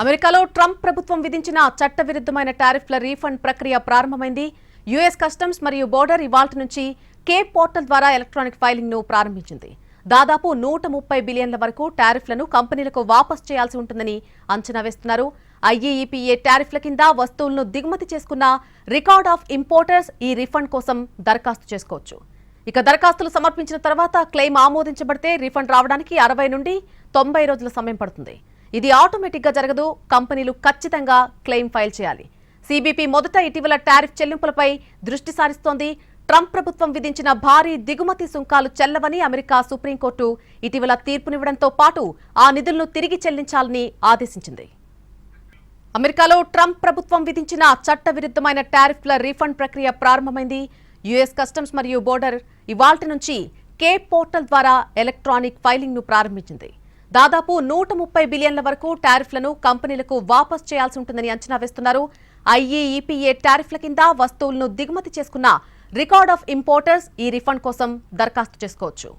అమెరికాలో ట్రంప్ ప్రభుత్వం విధించిన చట్టవిరుద్ధమైన టారిఫ్ల రీఫండ్ ప్రక్రియ ప్రారంభమైంది. యుఎస్ కస్టమ్స్ మరియు బోర్డర్ ఇవాల్టి నుంచి కేప్ పోర్టల్ ద్వారా ఎలక్ట్రానిక్ ఫైలింగ్ ను ప్రారంభించింది. దాదాపు 130 బిలియన్ల వరకు టారిఫ్లను కంపెనీలకు వాపసు చేయాల్సి ఉంటుందని అంచనా వేస్తున్నారు. ఐఈఈపీఏ టారిఫ్ల కింద వస్తువులను దిగుమతి చేసుకున్న రికార్డ్ ఆఫ్ ఇంపోర్టర్స్ ఈ రీఫండ్ కోసం దరఖాస్తు చేసుకోవచ్చు. ఇక దరఖాస్తులు సమర్పించిన తర్వాత క్లెయిమ్ ఆమోదించబడితే రీఫండ్ రావడానికి 60 నుండి 90 రోజుల సమయం పడుతుంది. ఇది ఆటోమేటిక్ గా జరగదు. కంపెనీలు ఖచ్చితంగా క్లెయిమ్ ఫైల్ చేయాలి. సిబిపి మొదట ఇటీవల టారిఫ్ చెల్లింపులపై దృష్టి సారిస్తోంది. ట్రంప్ ప్రభుత్వం విధించిన భారీ దిగుమతి సుంకాలు చెల్లవని అమెరికా సుప్రీంకోర్టు ఇటీవల తీర్పునివ్వడంతో పాటు ఆ నిధులను తిరిగి చెల్లించాలని ఆదేశించింది. అమెరికాలో ట్రంప్ ప్రభుత్వం విధించిన చట్టవిరుద్ధమైన టారిఫ్ల రీఫండ్ ప్రక్రియ ప్రారంభమైంది. యుఎస్ కస్టమ్స్ మరియు బోర్డర్ ఇవాల్టి నుంచి కేప్ పోర్టల్ ద్వారా ఎలక్ట్రానిక్ ఫైలింగ్ ను ప్రారంభించింది. దాదాపు 130 బిలియన్ల వరకు టారిఫ్లను కంపెనీలకు వాపసు చేయాల్సి ఉంటుందని అంచనా వేస్తున్నారు. ఐఈఈపీఏ టారిఫ్ల కింద వస్తువులను దిగుమతి చేసుకున్న రికార్డ్ ఆఫ్ ఇంపోర్టర్స్ ఈ రీఫండ్ కోసం దరఖాస్తు చేసుకోవచ్చు.